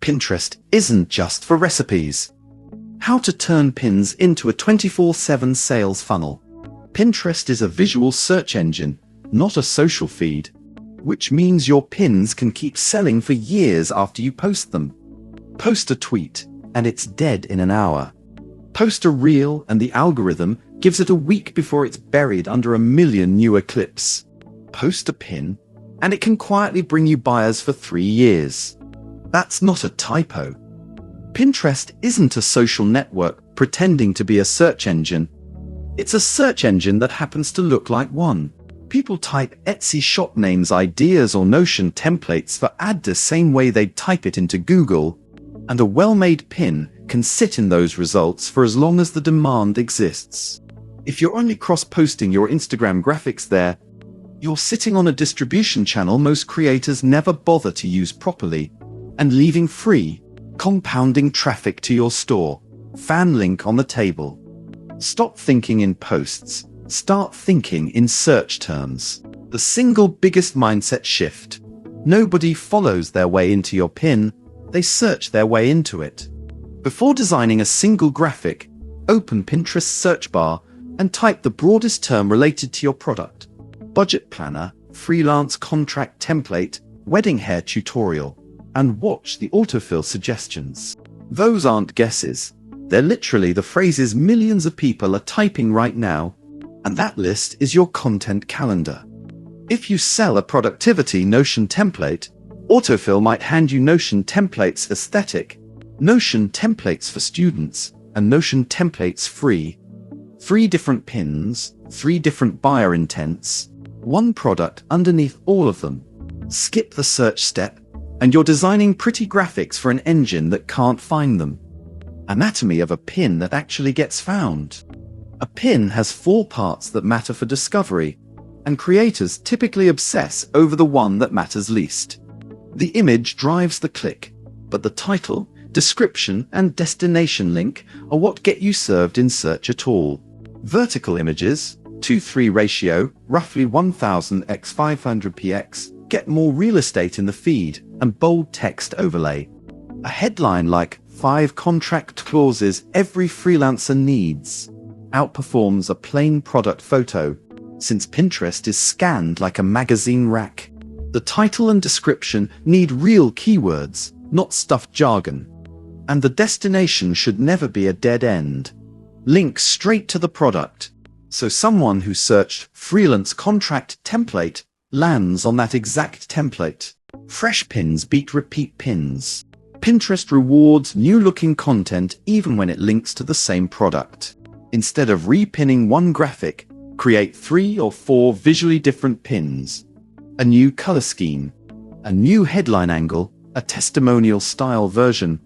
Pinterest isn't just for recipes. How to turn pins into a 24/7 sales funnel. Pinterest is a visual search engine, not a social feed, which means your pins can keep selling for years after you post them. Post a tweet, and it's dead in an hour. Post a reel, and the algorithm gives it a week before it's buried under a million newer clips. Post a pin, and it can quietly bring you buyers for 3 years. That's not a typo. Pinterest isn't a social network pretending to be a search engine. It's a search engine that happens to look like one. People type Etsy shop names, ideas, or Notion templates for ad the same way they'd type it into Google, and a well-made pin can sit in those results for as long as the demand exists. If you're only cross-posting your Instagram graphics there, you're sitting on a distribution channel most creators never bother to use properly, and leaving free, compounding traffic to your store. Fan link on the table. Stop thinking in posts, start thinking in search terms. The single biggest mindset shift. Nobody follows their way into your pin, they search their way into it. Before designing a single graphic, open Pinterest's search bar and type the broadest term related to your product. Budget planner, freelance contract template, wedding hair tutorial, and watch the autofill suggestions. Those aren't guesses. They're literally the phrases millions of people are typing right now, and that list is your content calendar. If you sell a productivity Notion template, autofill might hand you Notion templates aesthetic, Notion templates for students, and Notion templates free. 3 different pins, 3 different buyer intents, 1 product underneath all of them. Skip the search step, and you're designing pretty graphics for an engine that can't find them. Anatomy of a pin that actually gets found. A pin has 4 parts that matter for discovery, and creators typically obsess over the one that matters least. The image drives the click, but the title, description, and destination link are what get you served in search at all. Vertical images, 2:3 ratio, roughly 1000 x 500 px, get more real estate in the feed and bold text overlay. A headline like 5 contract clauses every freelancer needs outperforms a plain product photo, since Pinterest is scanned like a magazine rack. The title and description need real keywords, not stuffed jargon. And the destination should never be a dead end. Link straight to the product, so someone who searched freelance contract template lands on that exact template. Fresh pins beat repeat pins. Pinterest rewards new-looking content even when it links to the same product. Instead of repinning one graphic, create 3 or 4 visually different pins. A new color scheme, a new headline angle, a testimonial-style version,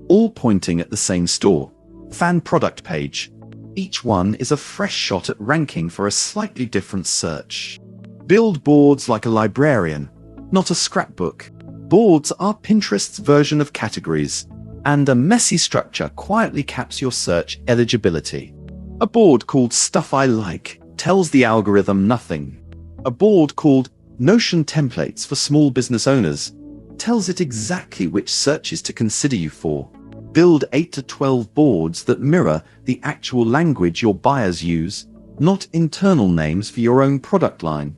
all pointing at the same store. Fan product page. Each one is a fresh shot at ranking for a slightly different search. Build boards like a librarian, not a scrapbook. Boards are Pinterest's version of categories, and a messy structure quietly caps your search eligibility. A board called Stuff I Like tells the algorithm nothing. A board called Notion Templates for Small Business Owners tells it exactly which searches to consider you for. Build 8 to 12 boards that mirror the actual language your buyers use, not internal names for your own product line.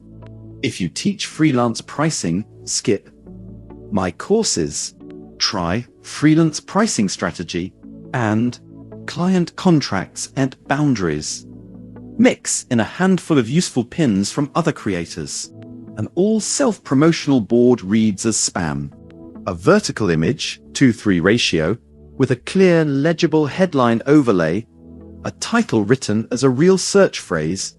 If you teach freelance pricing, skip My Courses. Try Freelance Pricing Strategy and Client Contracts and Boundaries. Mix in a handful of useful pins from other creators. An all self-promotional board reads as spam. A vertical image, 2:3 ratio, with a clear, legible headline overlay, a title written as a real search phrase,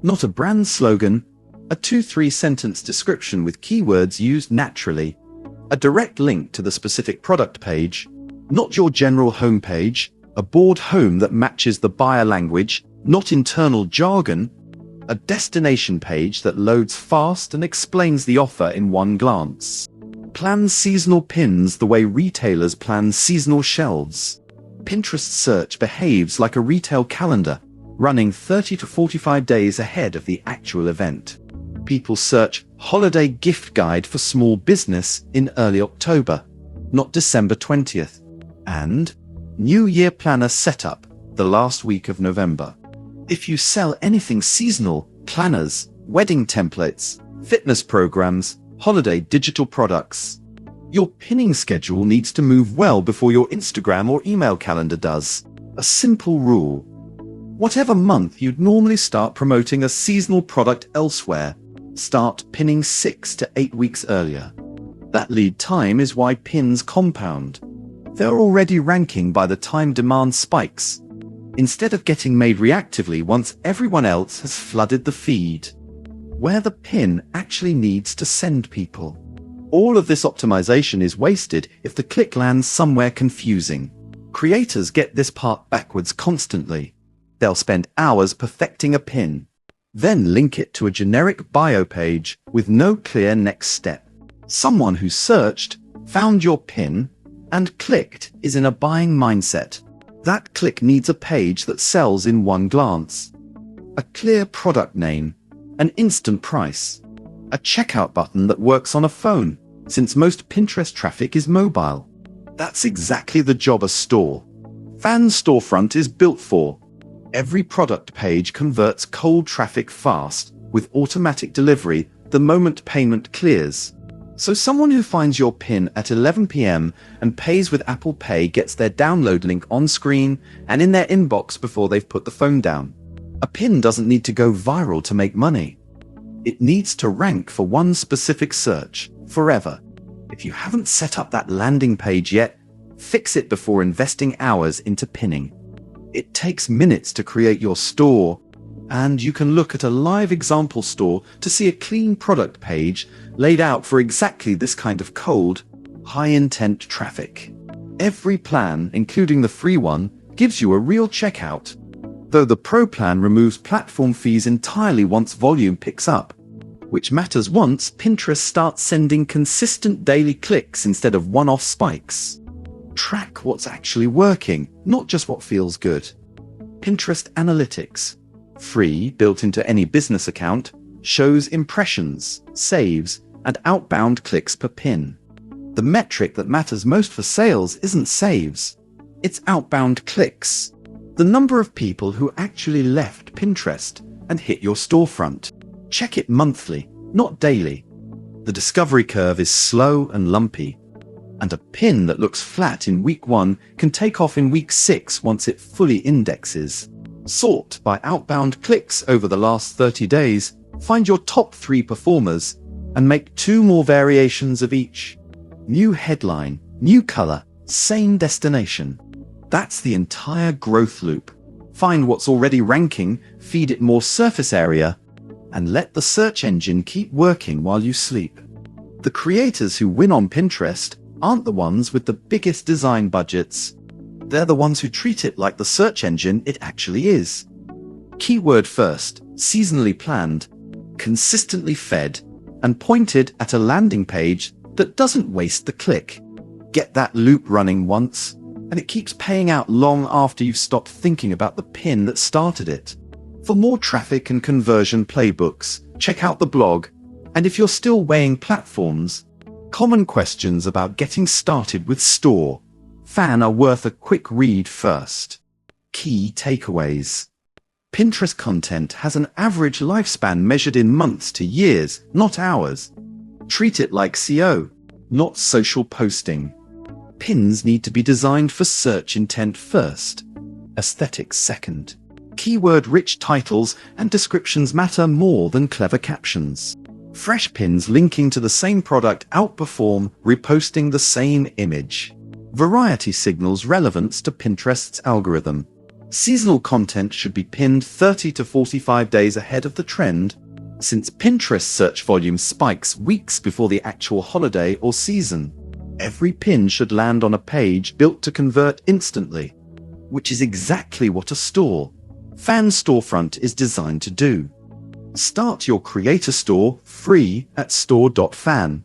not a brand slogan, a 2-3 sentence description with keywords used naturally, a direct link to the specific product page, not your general homepage, a board home that matches the buyer language, not internal jargon, a destination page that loads fast and explains the offer in one glance. Plan seasonal pins the way retailers plan seasonal shelves. Pinterest search behaves like a retail calendar, running 30 to 45 days ahead of the actual event. People search holiday gift guide for small business in early October. not December 20th. And New Year Planner Setup, the last week of November. If you sell anything seasonal, planners, wedding templates, fitness programs, holiday digital products, your pinning schedule needs to move well before your Instagram or email calendar does. A simple rule. Whatever month you'd normally start promoting a seasonal product elsewhere, start pinning 6 to 8 weeks earlier. That lead time is why pins compound. They're already ranking by the time demand spikes, instead of getting made reactively once everyone else has flooded the feed, where the pin actually needs to send people. All of this optimization is wasted if the click lands somewhere confusing. Creators get this part backwards constantly. They'll spend hours perfecting a pin, then link it to a generic bio page with no clear next step. Someone who searched, found your pin, and clicked is in a buying mindset. That click needs a page that sells in one glance. A clear product name, an instant price, a checkout button that works on a phone, since most Pinterest traffic is mobile. That's exactly the job a fan storefront is built for. Every product page converts cold traffic fast, with automatic delivery the moment payment clears. So someone who finds your pin at 11 p.m. and pays with Apple Pay gets their download link on screen and in their inbox before they've put the phone down. A pin doesn't need to go viral to make money. It needs to rank for one specific search, forever. If you haven't set up that landing page yet, fix it before investing hours into pinning. It takes minutes to create your store, and you can look at a live example store to see a clean product page laid out for exactly this kind of cold, high-intent traffic. Every plan, including the free one, gives you a real checkout, though the Pro plan removes platform fees entirely once volume picks up, which matters once Pinterest starts sending consistent daily clicks instead of one-off spikes. Track what's actually working, not just what feels good. Pinterest Analytics, free, built into any business account, shows impressions, saves, and outbound clicks per pin. The metric that matters most for sales isn't saves, it's outbound clicks. The number of people who actually left Pinterest and hit your storefront. Check it monthly, not daily. The discovery curve is slow and lumpy, and a pin that looks flat in week 1 can take off in week 6 once it fully indexes. Sort by outbound clicks over the last 30 days, find your top 3 performers, and make 2 more variations of each. New headline, new color, same destination. That's the entire growth loop. Find what's already ranking, feed it more surface area, and let the search engine keep working while you sleep. The creators who win on Pinterest aren't the ones with the biggest design budgets. They're the ones who treat it like the search engine it actually is. Keyword first, seasonally planned, consistently fed, and pointed at a landing page that doesn't waste the click. Get that loop running once, and it keeps paying out long after you've stopped thinking about the pin that started it. For more traffic and conversion playbooks, check out the blog. And if you're still weighing platforms, common questions about getting started with store.fan are worth a quick read first. Key takeaways. Pinterest content has an average lifespan measured in months to years, not hours. Treat it like SEO, not social posting. Pins need to be designed for search intent first, aesthetics second. Keyword-rich titles and descriptions matter more than clever captions. Fresh pins linking to the same product outperform reposting the same image. Variety signals relevance to Pinterest's algorithm. Seasonal content should be pinned 30 to 45 days ahead of the trend, since Pinterest search volume spikes weeks before the actual holiday or season. Every pin should land on a page built to convert instantly, which is exactly what a fan storefront is designed to do. Start your creator store free at store.fan.